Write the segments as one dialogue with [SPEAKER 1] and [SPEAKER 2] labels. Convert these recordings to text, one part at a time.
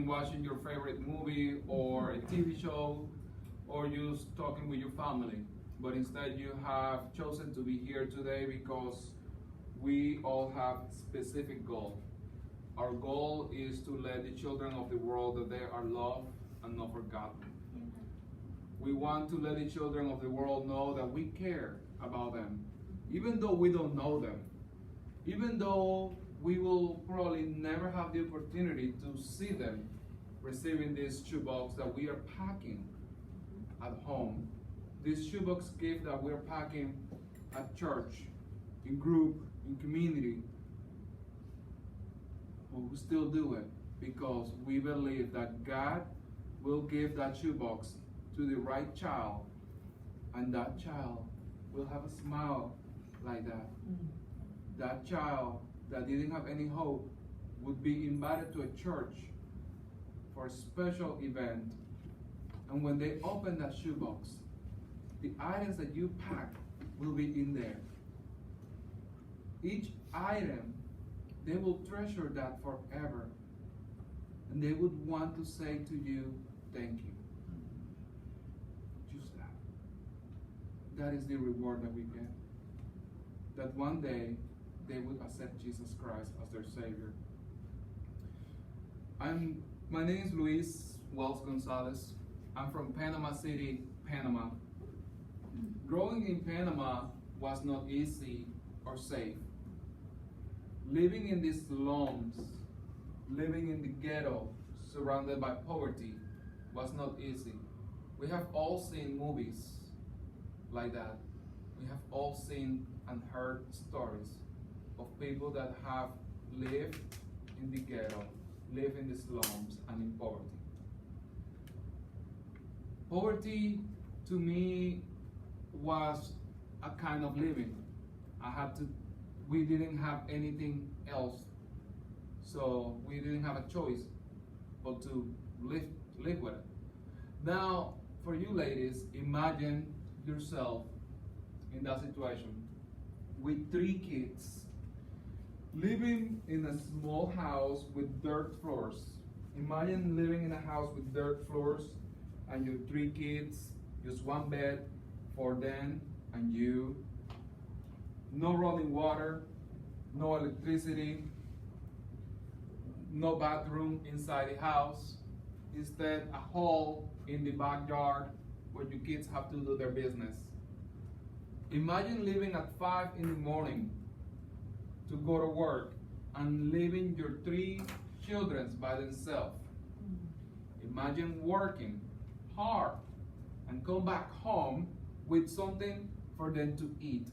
[SPEAKER 1] watching your favorite movie or a TV show or just talking with your family. But instead, you have chosen to be here today because we all have specific goal. Our goal is to let the children of the world that they are loved and not forgotten. We want to let the children of the world know that we care about them, even though we don't know them, even though we will probably never have the opportunity to see them receiving this shoebox that we are packing at home. This shoebox gift that we're packing at church, in group, in community. But we still do it because we believe that God will give that shoebox to the right child, and that child will have a smile like that. That child that didn't have any hope would be invited to a church for a special event. And when they open that shoebox, the items that you pack will be in there. Each item, they will treasure that forever. And they would want to say to you, thank you. Just that. That is the reward that we get. That one day, they would accept Jesus Christ as their Savior. My name is Luis Gonzalez. I'm from Panama City, Panama. Growing in Panama was not easy or safe. Living in these slums, living in the ghetto, surrounded by poverty, was not easy. We have all seen movies like that. We have all seen and heard stories of people that have lived in the ghetto, lived in the slums, and in poverty. Poverty, to me, was a kind of living. We didn't have anything else, so we didn't have a choice but to live with it. Now, for you ladies, imagine yourself in that situation with 3 kids, living in a small house with dirt floors. Imagine living in a house with dirt floors and your 3 kids, just one bed for them and you. No running water, no electricity, no bathroom inside the house. Instead, a hole in the backyard where your kids have to do their business. Imagine living at 5 in the morning to go to work and leaving your 3 children by themselves. Imagine working hard and come back home with something for them to eat.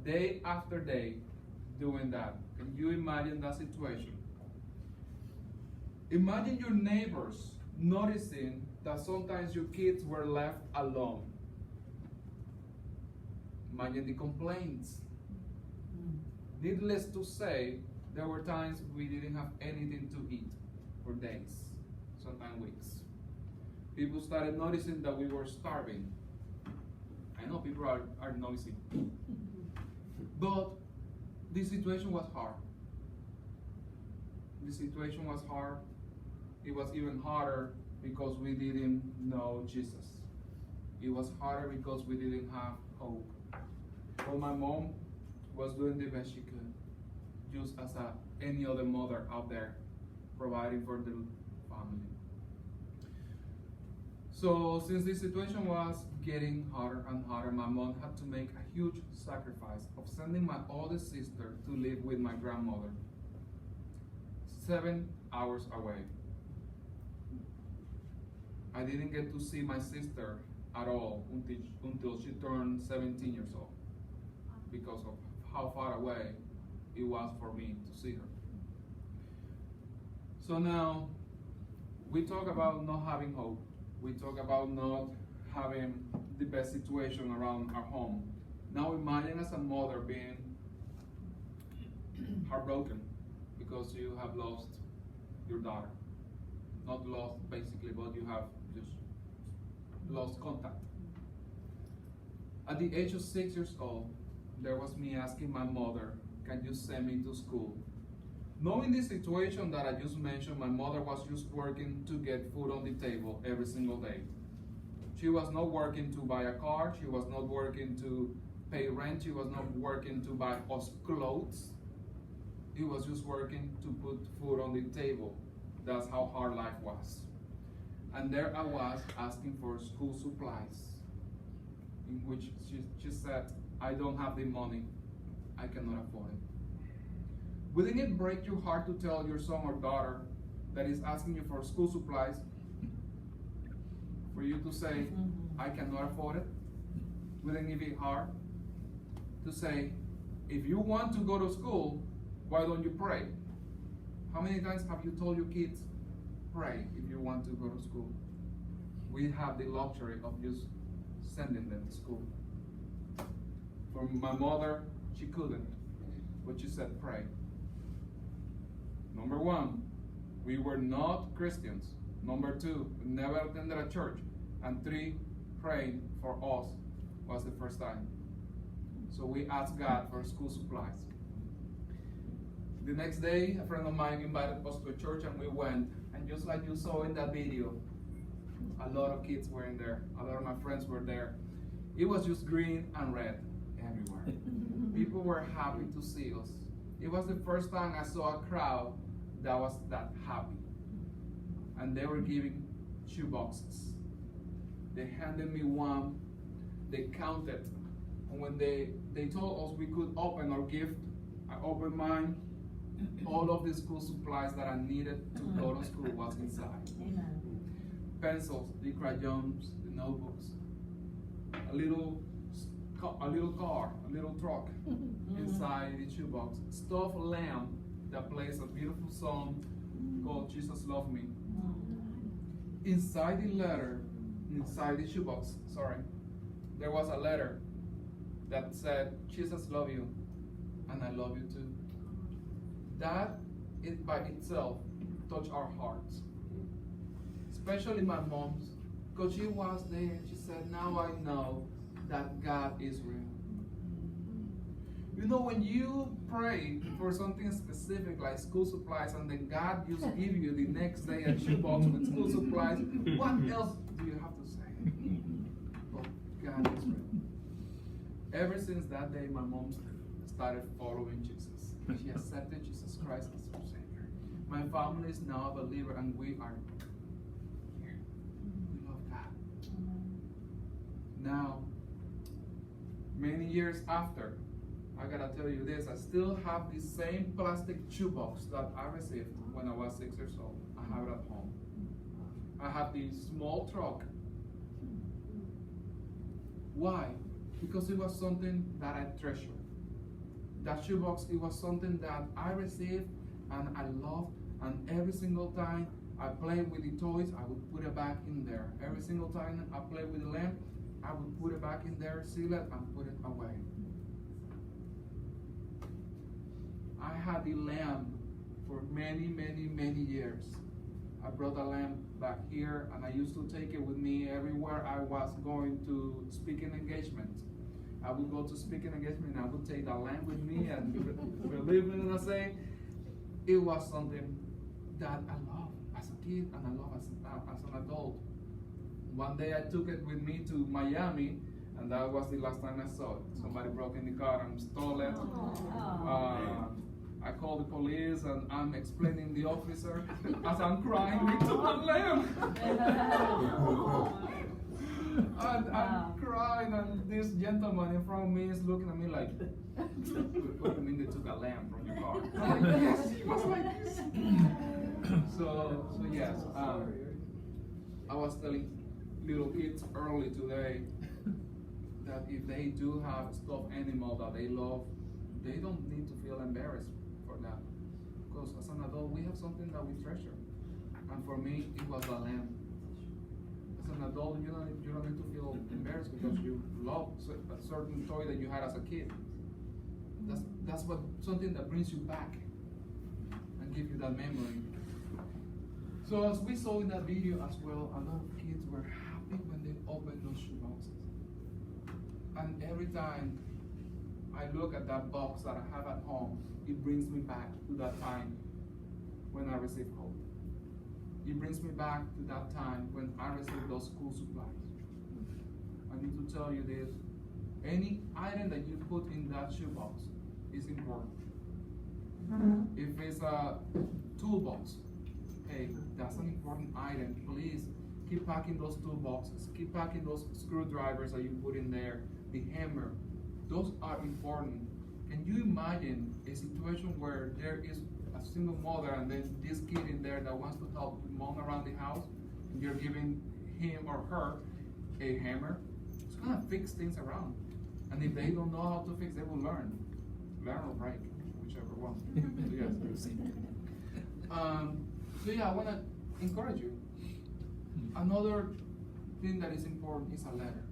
[SPEAKER 1] Day after day doing that. Can you imagine that situation? Imagine your neighbors noticing that sometimes your kids were left alone. Imagine the complaints. Needless to say, there were times we didn't have anything to eat for days, sometimes weeks. People started noticing that we were starving. I know people are noisy. But the situation was hard. The situation was hard. It was even harder because we didn't know Jesus. It was harder because we didn't have hope. Well, my mom was doing the best she could, just as any other mother out there, providing for the family. So since the situation was getting harder and harder, my mom had to make a huge sacrifice of sending my oldest sister to live with my grandmother, 7 hours away. I didn't get to see my sister at all until she turned 17 years old because of how far away it was for me to see her. So now, we talk about not having hope. We talk about not having the best situation around our home. Now imagine as a mother being heartbroken because you have lost your daughter. Not lost basically, but you have just lost contact. At the age of 6 years old, there was me asking my mother, can you send me to school? Knowing the situation that I just mentioned, my mother was just working to get food on the table every single day. She was not working to buy a car. She was not working to pay rent. She was not working to buy us clothes. He was just working to put food on the table. That's how hard life was. And there I was asking for school supplies, in which she said, I don't have the money. I cannot afford it. Wouldn't it break your heart to tell your son or daughter that is asking you for school supplies for you to say, I cannot afford it? Wouldn't it be hard to say, if you want to go to school, why don't you pray? How many times have you told your kids, pray if you want to go to school? We have the luxury of just sending them to school. For my mother, she couldn't, but she said, pray. Number one, we were not Christians. Number two, we never attended a church. And three, praying for us was the first time. So we asked God for school supplies. The next day, a friend of mine invited us to a church and we went. And just like you saw in that video, a lot of kids were in there. A lot of my friends were there. It was just green and red everywhere. People were happy to see us. It was the first time I saw a crowd that was that happy. And they were giving shoe boxes. They handed me one. They counted. And when they told us we could open our gift, I opened mine. All of the school supplies that I needed to go to school was inside.
[SPEAKER 2] Amen.
[SPEAKER 1] Pencils, the crayons, the notebooks, a little car, a little truck inside the shoebox. Stuffed lamb that plays a beautiful song called Jesus Love Me. Inside the shoebox, there was a letter that said, Jesus love you, and I love you too. That, it by itself, touched our hearts. Especially my mom's, because she was there and she said, now I know that God is real. You know, when you pray for something specific like school supplies and then God just give you the next day a shoebox with school supplies, what else do you have to say? Oh, God is real. Ever since that day, my mom started following Jesus. She accepted Jesus Christ as her Savior. My family is now a believer and we are here. We love God. Now, many years after, I gotta tell you this, I still have the same plastic shoebox that I received when I was 6 years old. I have it at home. I have the small truck. Why? Because it was something that I treasured. That shoebox, it was something that I received and I loved, and every single time I played with the toys, I would put it back in there. Every single time I played with the lamp, I would put it back in there, seal it, and put it away. I had the lamp for many, many, many years. I brought the lamp back here, and I used to take it with me everywhere I was going to speaking engagements. I would go to speaking engagement, and I would take the lamp with me, and believe me when I say, it was something that I loved as a kid, and I love as an adult. One day I took it with me to Miami, and that was the last time I saw it. Somebody broke in the car and stole it. I called the police and I'm explaining the officer as I'm crying, we took the lamp. And I'm crying and this gentleman in front of me is looking at me like, what do you mean they took a lamp from your car? I'm like, yes, he was like this. So yes, I was telling little kids early today that if they do have a stuffed animal that they love, they don't need to feel embarrassed for that. Because as an adult, we have something that we treasure. And for me, it was a lamb. As an adult, you don't need to feel embarrassed because you love a certain toy that you had as a kid. That's what something that brings you back and give you that memory. So as we saw in that video as well, a lot of kids were happy when they opened those shoe boxes. And every time I look at that box that I have at home, it brings me back to that time when I receive hope. It brings me back to that time when I received those school supplies. I need to tell you this. Any item that you put in that shoebox is important. If it's a toolbox, hey, that's an important item. Please keep packing those toolboxes. Keep packing those screwdrivers that you put in there. The hammer. Those are important. Can you imagine a situation where there is a single mother and then this kid in there that wants to help mom around the house, and you're giving him or her a hammer? It's gonna fix things around. And if they don't know how to fix, they will learn. Learn or break, whichever one. So yes, we'll see. So yeah, I wanna encourage you. Another thing that is important is a letter.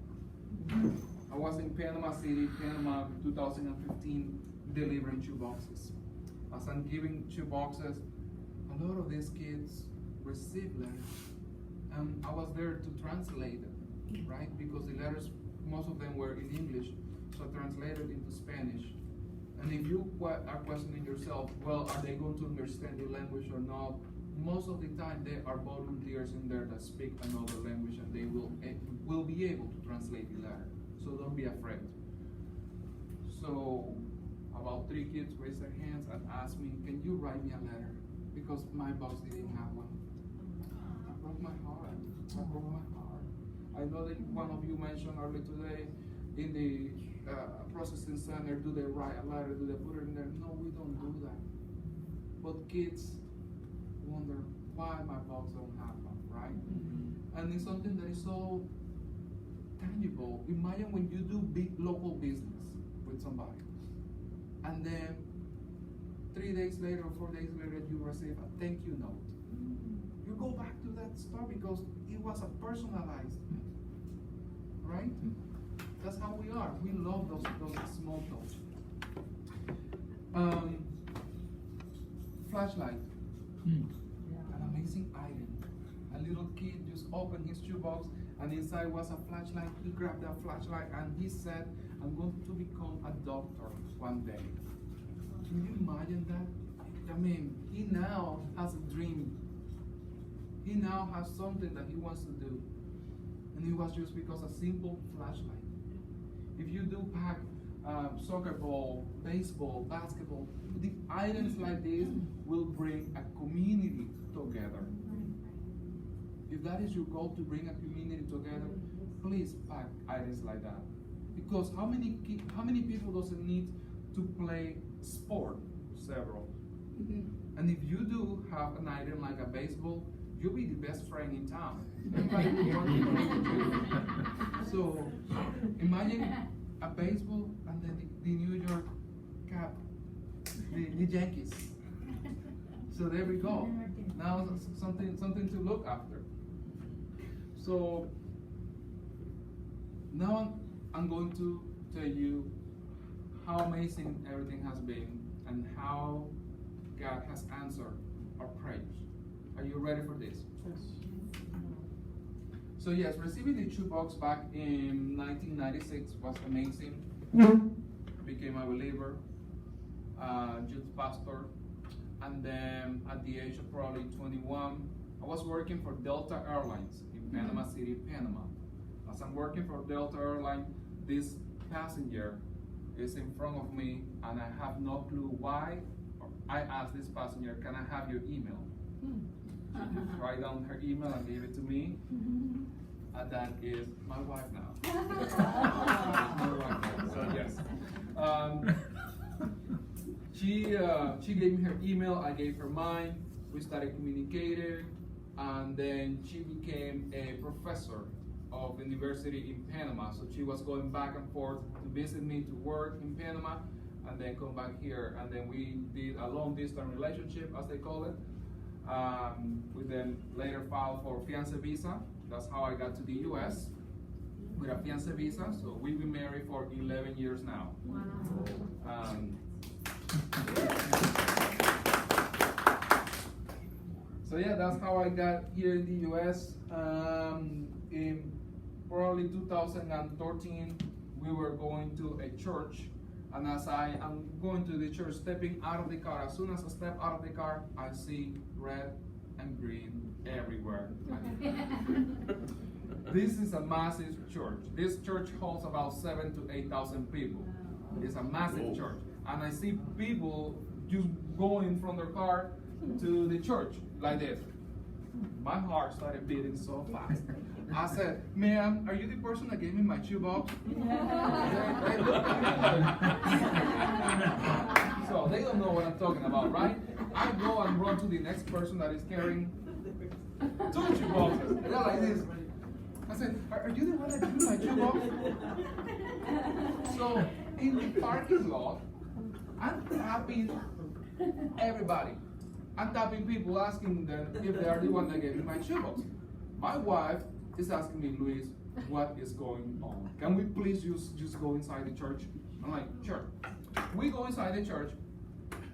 [SPEAKER 1] I was in Panama City, Panama, 2015, delivering shoe boxes. As I'm giving shoe boxes, a lot of these kids receive letters. And I was there to translate them, right? Because the letters, most of them were in English, so I translated into Spanish. And if you are questioning yourself, well, are they going to understand the language or not? Most of the time, there are volunteers in there that speak another language, and they will be able to translate the letter. So don't be afraid. So about 3 kids raised their hands and asked me, can you write me a letter? Because my box didn't have one. I broke my heart. I broke my heart. I know that one of you mentioned earlier today in the processing center, do they write a letter? Do they put it in there? No, we don't do that. But kids wonder why my box don't have one, right? And it's something that is so tangible. Imagine when you do big local business with somebody, and then 3 days later or 4 days later you receive a thank you note. You go back to that store because it was a personalized, right? That's how we are. We love those small things. Flashlight. An amazing item. A little kid just opened his shoebox and inside was a flashlight. He grabbed that flashlight and he said, I'm going to become a doctor one day. Can you imagine that? I mean, he now has a dream. He now has something that he wants to do. And it was just because a simple flashlight. If you do pack soccer ball, baseball, basketball, the items like this will bring a community together. If that is your goal, to bring a community together, please pack items like that. Because how many people does it need to play sport? Several. And if you do have an item like a baseball, you'll be the best friend in town. Everybody will want to play with you. So imagine a baseball and then the New York cap, the Yankees. So there we go. Now something to look after. So now I'm going to tell you how amazing everything has been and how God has answered our prayers. Are you ready for this? Yes. So yes, receiving the shoebox back in 1996 was amazing. Became a believer, youth pastor, and then at the age of probably 21, I was working for Delta Airlines in Panama City, Panama. As I'm working for Delta Airlines, this passenger is in front of me, and I have no clue why. I asked this passenger, can I have your email? She just write down her email and gave it to me. And that is my wife now. My wife now. So yes. She gave me her email, I gave her mine. We started communicating, and then she became a professor of university in Panama. So she was going back and forth to visit me to work in Panama, and then come back here. And then we did a long distance relationship, as they call it. We then later filed for fiancé visa. That's how I got to the US with a fiancé visa. So we've been married for 11 years now. Wow. So yeah, that's how I got here in the US. In probably 2013, we were going to a church And as I am going to the church, stepping out of the car, as soon as I step out of the car, I see red and green everywhere. This is a massive church. This church holds about 7,000 to 8,000 people. It's a massive church. And I see people just going from their car to the church like this. My heart started beating so fast. I said, ma'am, are you the person that gave me my shoebox? They looked at me. So they don't know what I'm talking about, right? I go and run to the next person that is carrying 2 shoeboxes. They're like this. I said, are you the one that gave me my shoebox? So in the parking lot, I'm tapping everybody. I'm tapping people, asking them if they are the one that gave me my shoebox. My wife is asking me, Luis, what is going on? Can we please just go inside the church? I'm like, sure. We go inside the church.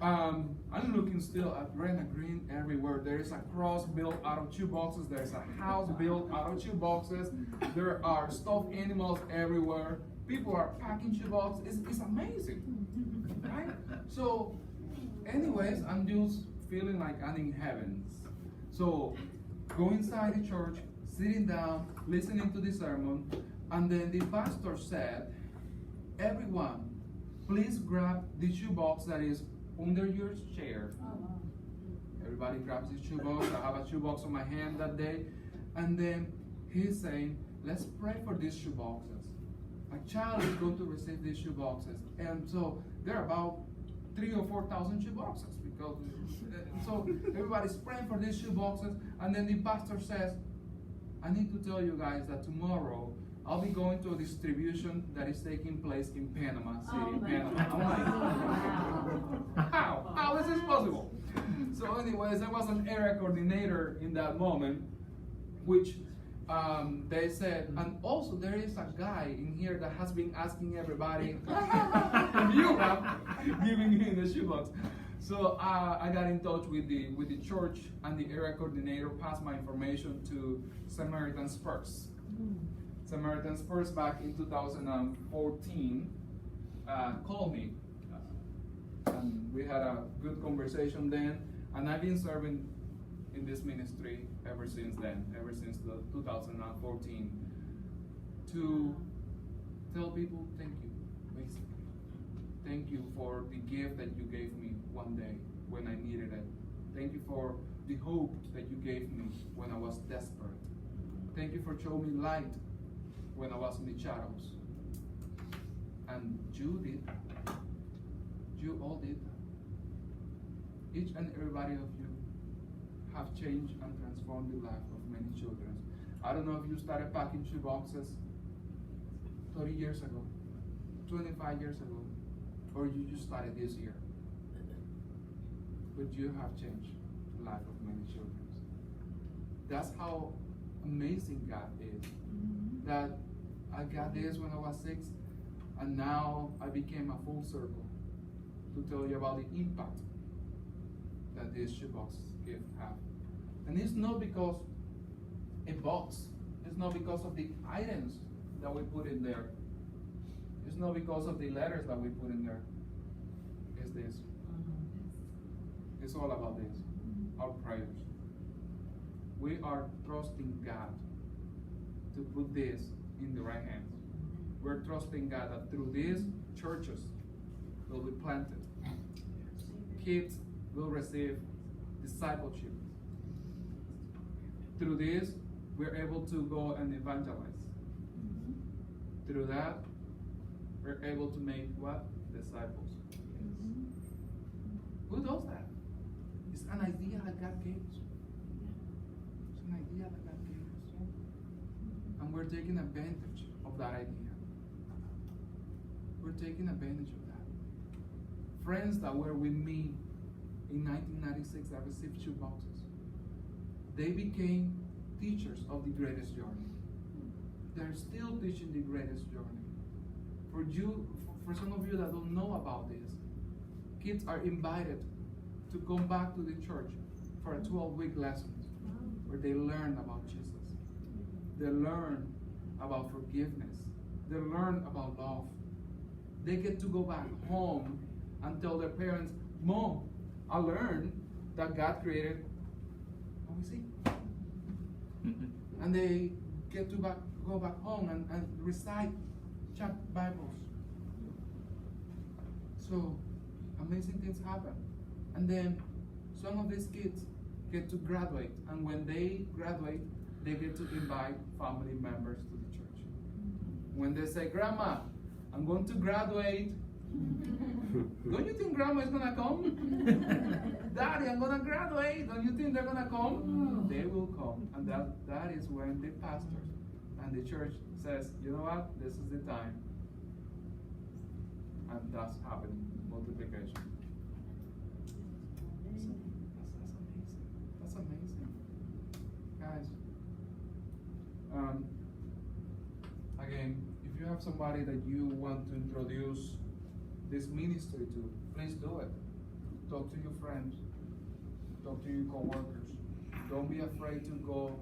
[SPEAKER 1] I'm looking still at red and green everywhere. There is a cross built out of shoeboxes. There is a house built out of shoeboxes. There are stuffed animals everywhere. People are packing shoeboxes. It's amazing, right? So, anyways, I'm just feeling like I'm in heaven. So, go inside the church, sitting down, listening to the sermon, and then the pastor said, everyone, please grab the shoebox that is under your chair. Everybody grabs his shoebox. I have a shoebox on my hand that day. And then he's saying, let's pray for these shoeboxes. A child is going to receive these shoeboxes. And so there are about 3,000 or 4,000 shoeboxes. Because, so everybody's praying for these shoeboxes. And then the pastor says, I need to tell you guys that tomorrow I'll be going to a distribution that is taking place in Panama City, Panama. I'm like, how is this possible? So anyways, I was an area coordinator in that moment, which they said, and also there is a guy in here that has been asking everybody if you have giving him the shoebox. So I got in touch with the church, and the area coordinator passed my information to Samaritan's Purse. Samaritan's Purse back in 2014 called me, and we had a good conversation then, and I've been serving in this ministry ever since then, ever since 2014, to tell people thank you, basically. Thank you for the gift that you gave me one day when I needed it. Thank you for the hope that you gave me when I was desperate. Thank you for showing me light when I was in the shadows. And you did that. You all did that. Each and everybody of you have changed and transformed the life of many children. I don't know if you started packing shoe boxes 30 years ago, 25 years ago, or you just started this year. But you have changed the life of many children. That's how amazing God is. That I got this when I was 6, and now I became a full circle to tell you about the impact that this shoebox gift have. And it's not because a box. It's not because of the items that we put in there. It's not because of the letters that we put in there. It's this. It's all about this. Our prayers. We are trusting God to put this in the right hands. We're trusting God that through these churches will be planted. Kids will receive discipleship. Through this, we're able to go and evangelize. Through that, we're able to make what? Disciples. Who does that? It's an idea that God gave us. It's an idea that God gave us. And we're taking advantage of that idea. We're taking advantage of that. Friends that were with me in 1996 that received shoe boxes, they became teachers of the greatest journey. They're still teaching the greatest journey. For some of you that don't know about this, kids are invited to come back to the church for a 12-week lesson where they learn about Jesus. They learn about forgiveness. They learn about love. they get to go back home and tell their parents, Mom, I learned that God created, what we see? And they get to go back home and recite Bibles. So amazing things happen. And then some of these kids get to graduate, and when they graduate, they get to invite family members to the church. When they say, Grandma, I'm going to graduate, don't you think Grandma is going to come? Daddy, I'm going to graduate, don't you think they're going to come? They will come, and that is when the pastors and the church says, you know what, this is the time. And that's happening, multiplication. That's amazing. Guys, again, if you have somebody that you want to introduce this ministry to, please do it. Talk to your friends. Talk to your coworkers. Don't be afraid to go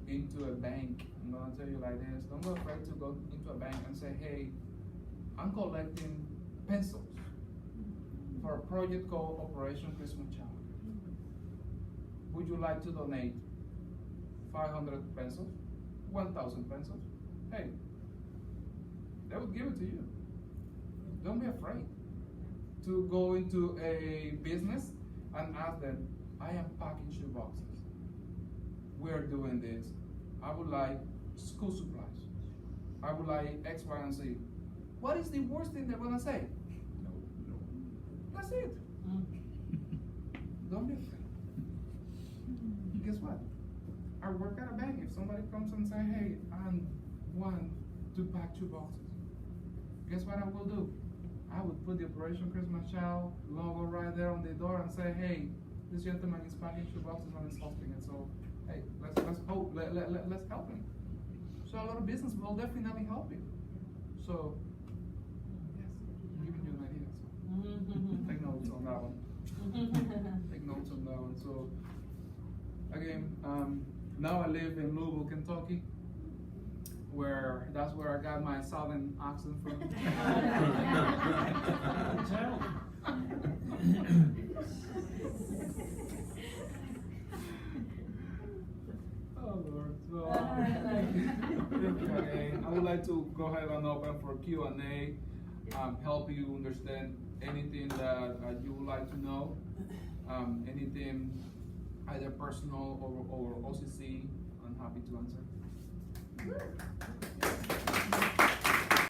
[SPEAKER 1] into a bank. I'm going to tell you like this. Don't be afraid to go into a bank and say, hey, I'm collecting pencils for a project called Operation Christmas Child. Would you like to donate 500 pencils? 1,000 pencils? Hey, they would give it to you. Don't be afraid to go into a business and ask them, I am packing shoe boxes. We are doing this. I would like school supplies. I would like X, Y, and Z. What is the worst thing they're going to say? No. That's it. Don't be afraid. Guess what? I work at a bank. If somebody comes and say, hey, I want to pack 2 boxes, guess what I will do? I would put the Operation Christmas Child logo right there on the door and say, hey, this gentleman is packing 2 boxes and is hosting it. So, hey, let's help him. So a lot of business will definitely help you. So, yes, I'm giving you an idea. So take notes on that one. Take notes on that one. So, again, now I live in Louisville, Kentucky, that's where I got my southern accent from. Oh Lord. So, okay, I would like to go ahead and open for Q&A, help you understand anything that you would like to know, anything either personal or OCC. I'm happy to answer.